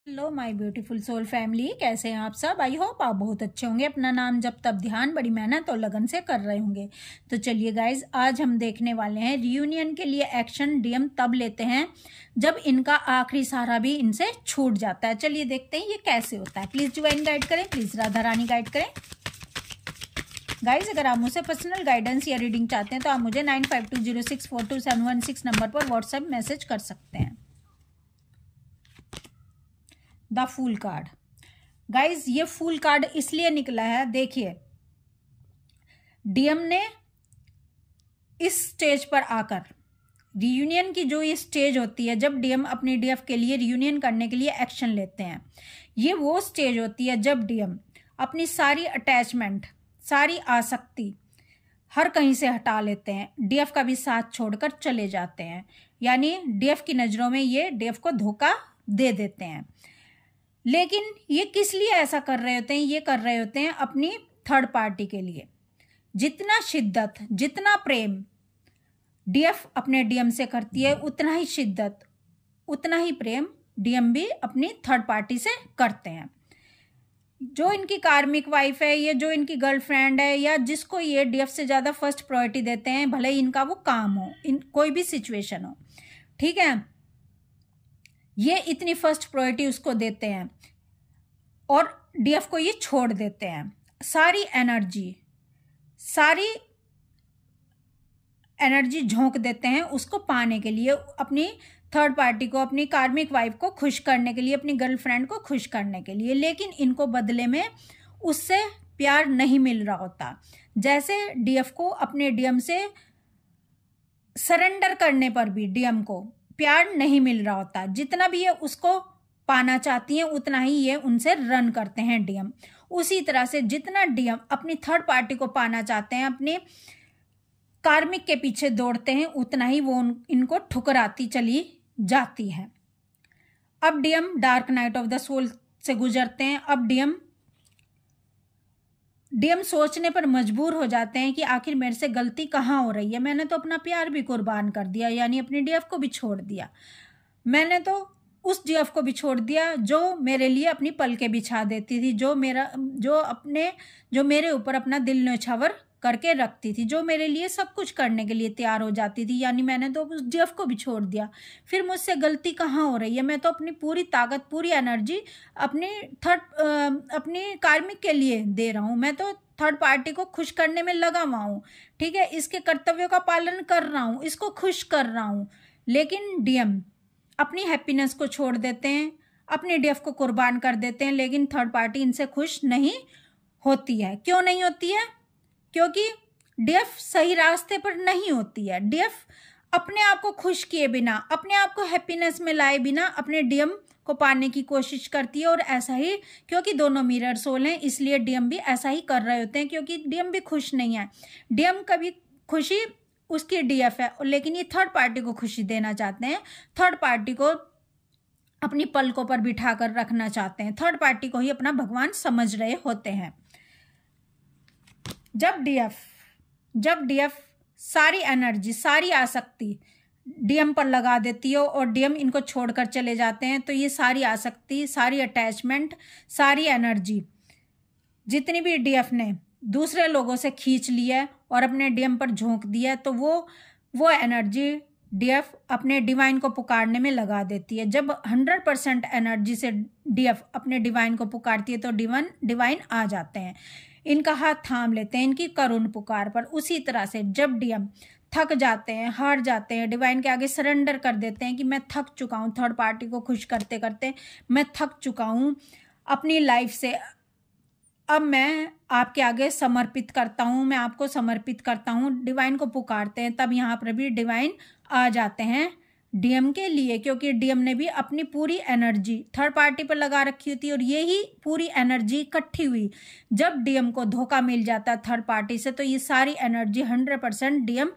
Hello my beautiful soul family, कैसे हैं आप सब। आई होप आप बहुत अच्छे होंगे। अपना नाम जब तब ध्यान बड़ी मेहनत और लगन से कर रहे होंगे। तो चलिए गाइज, आज हम देखने वाले हैं रियूनियन के लिए एक्शन डीएम तब लेते हैं जब इनका आखिरी सहारा भी इनसे छूट जाता है। चलिए देखते हैं ये कैसे होता है। प्लीज डिवाइन गाइड करें, प्लीज राधा रानी गाइड करें। गाइज, अगर आप मुझसे पर्सनल गाइडेंस या रीडिंग चाहते हैं तो आप मुझे 9520642716 नंबर पर व्हाट्सएप मैसेज कर सकते हैं। The fool card. गाइज, ये फूल कार्ड इसलिए निकला है, देखिए डीएम ने इस स्टेज पर आकर, रियूनियन की जो ये स्टेज होती है जब डीएम अपने डीएफ के लिए रियूनियन करने के लिए एक्शन लेते हैं, ये वो स्टेज होती है जब डीएम अपनी सारी अटैचमेंट, सारी आसक्ति हर कहीं से हटा लेते हैं, डीएफ का भी साथ छोड़कर चले जाते हैं। यानी डीएफ की नज़रों में ये डीएफ को धोखा दे देते हैं। लेकिन ये किस लिए ऐसा कर रहे होते हैं? ये कर रहे होते हैं अपनी थर्ड पार्टी के लिए। जितना शिद्दत, जितना प्रेम डीएफ अपने डीएम से करती है, उतना ही शिद्दत, उतना ही प्रेम डीएम भी अपनी थर्ड पार्टी से करते हैं। जो इनकी कार्मिक वाइफ है, ये जो इनकी गर्लफ्रेंड है, या जिसको ये डीएफ से ज़्यादा फर्स्ट प्रायोरिटी देते हैं, भले ही इनका वो काम हो, कोई भी सिचुएशन हो, ठीक है, ये इतनी फर्स्ट प्रायोरिटी उसको देते हैं और डीएफ को ये छोड़ देते हैं। सारी एनर्जी झोंक देते हैं उसको पाने के लिए, अपनी थर्ड पार्टी को, अपनी कार्मिक वाइफ को खुश करने के लिए, अपनी गर्लफ्रेंड को खुश करने के लिए। लेकिन इनको बदले में उससे प्यार नहीं मिल रहा होता। जैसे डीएफ को अपने डीएम से सरेंडर करने पर भी डीएम को प्यार नहीं मिल रहा होता। जितना भी ये उसको पाना चाहती हैं उतना ही ये उनसे रन करते हैं डीएम। उसी तरह से जितना डीएम अपनी थर्ड पार्टी को पाना चाहते हैं, अपने कार्मिक के पीछे दौड़ते हैं, उतना ही वो इनको ठुकराती चली जाती है। अब DM dark night of the soul से गुजरते हैं। अब डीएम सोचने पर मजबूर हो जाते हैं कि आखिर मेरे से गलती कहाँ हो रही है। मैंने तो अपना प्यार भी कुर्बान कर दिया, यानी अपनी डीएफ को भी छोड़ दिया। मैंने तो उस डीएफ को भी छोड़ दिया जो मेरे लिए अपनी पलकें बिछा देती थी, जो मेरे ऊपर अपना दिल न्यौछावर करके रखती थी, जो मेरे लिए सब कुछ करने के लिए तैयार हो जाती थी। यानी मैंने तो उस डीएफ को भी छोड़ दिया। फिर मुझसे गलती कहाँ हो रही है? मैं तो अपनी पूरी ताकत, पूरी एनर्जी अपनी कार्मिक के लिए दे रहा हूँ। मैं तो थर्ड पार्टी को खुश करने में लगा हुआ हूँ, ठीक है, इसके कर्तव्यों का पालन कर रहा हूँ, इसको खुश कर रहा हूँ। लेकिन डीएम अपनी हैप्पीनेस को छोड़ देते हैं, अपने डीएफ को कुर्बान कर देते हैं, लेकिन थर्ड पार्टी इनसे खुश नहीं होती है। क्यों नहीं होती है? क्योंकि डीएफ सही रास्ते पर नहीं होती है। डीएफ अपने आप को खुश किए बिना, अपने आप को हैप्पीनेस में लाए बिना अपने डीएम को पाने की कोशिश करती है। और ऐसा ही, क्योंकि दोनों मिरर सोल हैं, इसलिए डीएम भी ऐसा ही कर रहे होते हैं, क्योंकि डीएम भी खुश नहीं है। डीएम कभी खुशी उसकी डीएफ है, लेकिन ये थर्ड पार्टी को खुशी देना चाहते हैं, थर्ड पार्टी को अपनी पलकों पर बिठा कर रखना चाहते हैं, थर्ड पार्टी को ही अपना भगवान समझ रहे होते हैं। जब डीएफ सारी एनर्जी, सारी आसक्ति डीएम पर लगा देती है और डीएम इनको छोड़कर चले जाते हैं, तो ये सारी आसक्ति, सारी अटैचमेंट, सारी एनर्जी जितनी भी डीएफ ने दूसरे लोगों से खींच ली है और अपने डीएम पर झोंक दिया है, तो वो एनर्जी डीएफ अपने डिवाइन को पुकारने में लगा देती है। जब 100% एनर्जी से डीएफ अपने डिवाइन को पुकारती है तो डिवाइन आ जाते हैं, इनका हाथ थाम लेते हैं इनकी करुण पुकार पर। उसी तरह से जब डीएम थक जाते हैं, हार जाते हैं, डिवाइन के आगे सरेंडर कर देते हैं कि मैं थक चुका हूँ, थर्ड पार्टी को खुश करते करते मैं थक चुका हूँ अपनी लाइफ से, अब मैं आपके आगे समर्पित करता हूँ, मैं आपको समर्पित करता हूँ, डिवाइन को पुकारते हैं। तब यहाँ पर भी डिवाइन आ जाते हैं डीएम के लिए, क्योंकि डीएम ने भी अपनी पूरी एनर्जी थर्ड पार्टी पर लगा रखी होती है। और यही पूरी एनर्जी इकट्ठी हुई, जब डीएम को धोखा मिल जाता है थर्ड पार्टी से, तो ये सारी एनर्जी 100% डीएम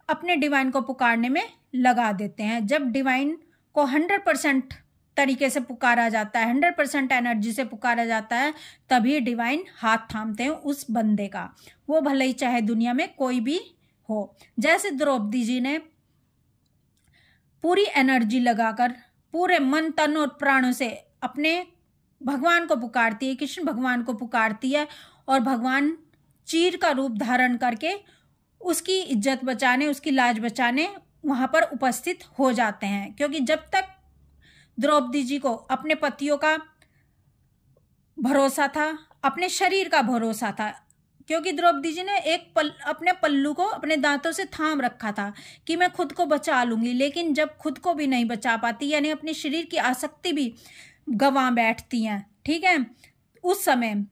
अपने डिवाइन को पुकारने में लगा देते हैं। जब डिवाइन को 100% तरीके से पुकारा जाता है, 100% एनर्जी से पुकारा जाता है, तभी डिवाइन हाथ थामते हैं उस बंदे का, वो भले ही चाहे दुनिया में कोई भी हो। जैसे द्रौपदी जी ने पूरी एनर्जी लगाकर पूरे मन तन और प्राणों से अपने भगवान को पुकारती है, कृष्ण भगवान को पुकारती है और भगवान चीर का रूप धारण करके उसकी इज्जत बचाने, उसकी लाज बचाने वहां पर उपस्थित हो जाते हैं। क्योंकि जब तक द्रौपदी जी को अपने पतियों का भरोसा था, अपने शरीर का भरोसा था, क्योंकि द्रौपदी जी ने अपने पल्लू को अपने दांतों से थाम रखा था कि मैं खुद को बचा लूंगी, लेकिन जब खुद को भी नहीं बचा पाती, यानी अपने शरीर की आसक्ति भी गंवा बैठती हैं, ठीक है, उस समय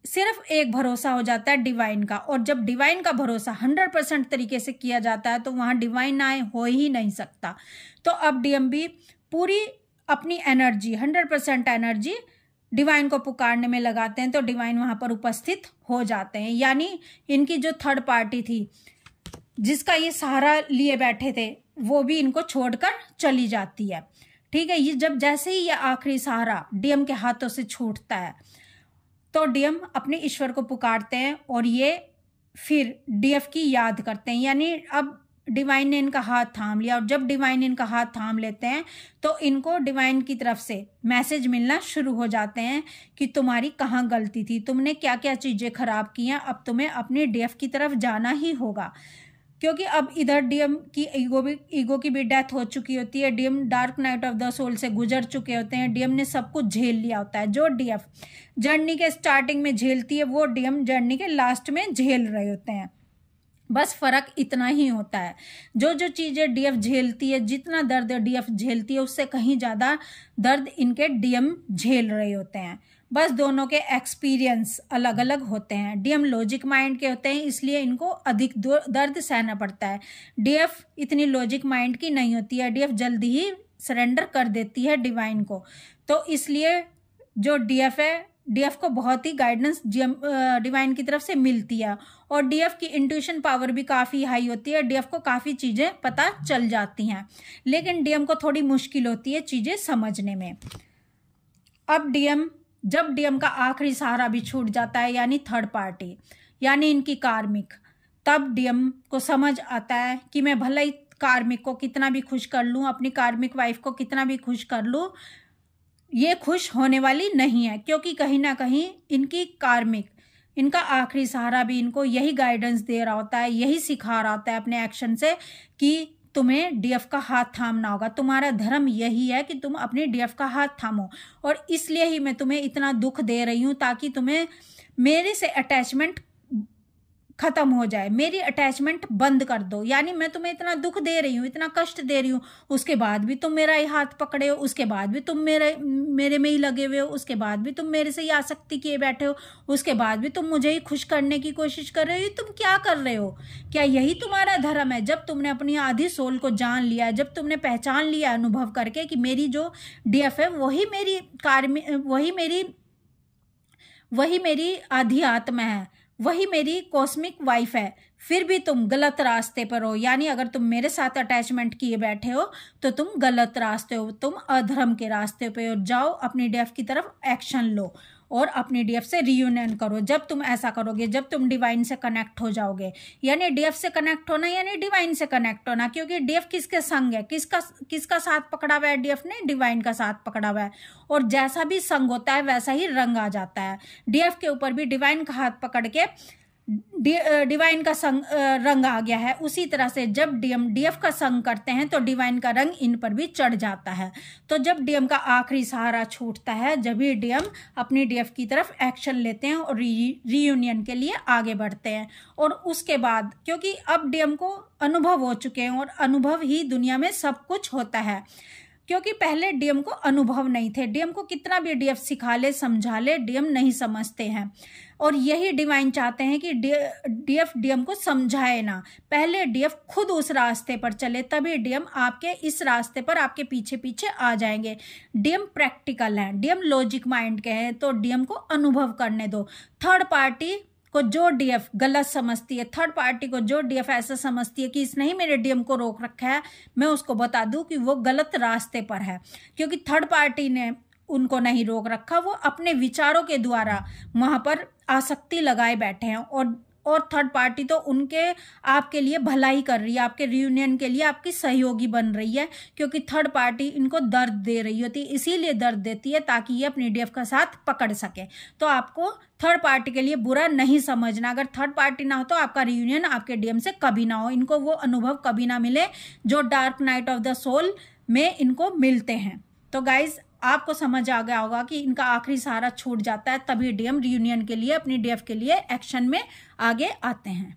सिर्फ एक भरोसा हो जाता है डिवाइन का। और जब डिवाइन का भरोसा 100% तरीके से किया जाता है तो वहाँ डिवाइन आए हो ही नहीं सकता। तो अब डीएमबी पूरी अपनी एनर्जी 100% एनर्जी डिवाइन को पुकारने में लगाते हैं, तो डिवाइन वहाँ पर उपस्थित हो जाते हैं। यानी इनकी जो थर्ड पार्टी थी जिसका ये सहारा लिए बैठे थे वो भी इनको छोड़कर चली जाती है, ठीक है। ये जब जैसे ही ये आखिरी सहारा डीएम के हाथों से छूटता है तो डीएम अपने ईश्वर को पुकारते हैं और ये फिर डीएफ की याद करते हैं। यानी अब डिवाइन ने इनका हाथ थाम लिया, और जब डिवाइन इनका हाथ थाम लेते हैं तो इनको डिवाइन की तरफ से मैसेज मिलना शुरू हो जाते हैं कि तुम्हारी कहाँ गलती थी, तुमने क्या क्या चीज़ें खराब की हैं, अब तुम्हें अपने डीएफ की तरफ जाना ही होगा। क्योंकि अब इधर डीएम की ईगो की भी डेथ हो चुकी होती है, DM dark night of the soul से गुजर चुके होते हैं, डीएम ने सब कुछ झेल लिया होता है। जो डीएफ जर्नी के स्टार्टिंग में झेलती है वो डीएम जर्नी के लास्ट में झेल रहे होते हैं। बस फर्क इतना ही होता है, जो जो चीज़ें डीएफ झेलती है, जितना दर्द डीएफ झेलती है उससे कहीं ज़्यादा दर्द इनके डीएम झेल रहे होते हैं। बस दोनों के एक्सपीरियंस अलग अलग होते हैं। डीएम लॉजिक माइंड के होते हैं, इसलिए इनको अधिक दर्द सहना पड़ता है। डीएफ इतनी लॉजिक माइंड की नहीं होती है, डीएफ जल्दी ही सरेंडर कर देती है डिवाइन को। तो इसलिए जो डीएफ है, डीएफ को बहुत ही गाइडेंस डिवाइन की तरफ से मिलती है, और डीएफ की इंट्यूशन पावर भी काफ़ी हाई होती है। डीएफ को काफ़ी चीज़ें पता चल जाती हैं, लेकिन डीएम को थोड़ी मुश्किल होती है चीज़ें समझने में। अब जब डीएम का आखिरी सहारा भी छूट जाता है, यानी थर्ड पार्टी, यानी इनकी कार्मिक, तब डीएम को समझ आता है कि मैं भले ही कार्मिक को कितना भी खुश कर लूँ, अपनी कार्मिक वाइफ को कितना भी खुश कर लूँ, ये खुश होने वाली नहीं है। क्योंकि कहीं ना कहीं इनकी कार्मिक, इनका आखिरी सहारा भी इनको यही गाइडेंस दे रहा होता है, यही सिखा रहा होता है अपने एक्शन से कि तुम्हें डीएफ का हाथ थामना होगा, तुम्हारा धर्म यही है कि तुम अपने डीएफ का हाथ थामो, और इसलिए ही मैं तुम्हें इतना दुख दे रही हूँ ताकि तुम्हें मेरे से अटैचमेंट खत्म हो जाए, मेरी अटैचमेंट बंद कर दो। यानी मैं तुम्हें इतना दुख दे रही हूँ, इतना कष्ट दे रही हूँ, उसके बाद भी तुम मेरा ही हाथ पकड़े हो, उसके बाद भी तुम मेरे में ही लगे हुए हो, उसके बाद भी तुम मेरे से ही आसक्ति किए बैठे हो, उसके बाद भी तुम मुझे ही खुश करने की कोशिश कर रहे हो। तुम क्या कर रहे हो? क्या यही तुम्हारा धर्म है? जब तुमने अपनी आधी सोल को जान लिया, जब तुमने पहचान लिया अनुभव करके कि मेरी जो डीएफ है वही मेरी आधी आत्मा है, वही मेरी कॉस्मिक वाइफ है, फिर भी तुम गलत रास्ते पर हो। यानी अगर तुम मेरे साथ अटैचमेंट किए बैठे हो तो तुम गलत रास्ते हो, तुम अधर्म के रास्ते पे हो। जाओ अपनी डीएफ की तरफ एक्शन लो और अपनी डीएफ से रियूनियन करो। जब तुम ऐसा करोगे, जब तुम डिवाइन से कनेक्ट हो जाओगे, यानी डीएफ से कनेक्ट होना यानी डिवाइन से कनेक्ट होना, क्योंकि डीएफ किसके संग है, किसका साथ पकड़ा हुआ है? डीएफ ने डिवाइन का साथ पकड़ा हुआ है, और जैसा भी संग होता है वैसा ही रंग आ जाता है। डीएफ के ऊपर भी डिवाइन का हाथ पकड़ के डिवाइन का संग रंग आ गया है। उसी तरह से जब डीएफ का संग करते हैं तो डिवाइन का रंग इन पर भी चढ़ जाता है। तो जब डीएम का आखिरी सहारा छूटता है, जब भी डीएम अपनी डीएफ की तरफ एक्शन लेते हैं और रीयूनियन के लिए आगे बढ़ते हैं। और उसके बाद क्योंकि अब डीएम को अनुभव हो चुके हैं, और अनुभव ही दुनिया में सब कुछ होता है, क्योंकि पहले डीएम को अनुभव नहीं थे। डीएम को कितना भी डीएफ सिखा ले, समझा ले, डीएम नहीं समझते हैं, और यही डिवाइन चाहते हैं कि डीएफ डीएम को समझाए ना। पहले डीएफ खुद उस रास्ते पर चले, तभी डीएम आपके इस रास्ते पर आपके पीछे पीछे आ जाएंगे। डीएम प्रैक्टिकल हैं, डीएम लॉजिक माइंड के हैं, तो डीएम को अनुभव करने दो। थर्ड पार्टी को जो डीएफ गलत समझती है, थर्ड पार्टी को जो डीएफ ऐसा समझती है कि इसने ही मेरे डीएम को रोक रखा है, मैं उसको बता दूं कि वो गलत रास्ते पर है। क्योंकि थर्ड पार्टी ने उनको नहीं रोक रखा, वो अपने विचारों के द्वारा वहां पर आसक्ति लगाए बैठे हैं, और और थर्ड पार्टी तो उनके आपके लिए भलाई कर रही है, आपके रियूनियन के लिए आपकी सहयोगी बन रही है, क्योंकि थर्ड पार्टी इनको दर्द दे रही होती है, इसीलिए दर्द देती है ताकि ये अपनी डीएफ का साथ पकड़ सके। तो आपको थर्ड पार्टी के लिए बुरा नहीं समझना। अगर थर्ड पार्टी ना हो तो आपका रियूनियन आपके डीएम से कभी ना हो, इनको वो अनुभव कभी ना मिले जो dark night of the soul में इनको मिलते हैं। तो गाइज आपको समझ आ गया होगा कि इनका आखिरी सहारा छूट जाता है, तभी डीएम रियूनियन के लिए अपनी डीएफ के लिए एक्शन में आगे आते हैं।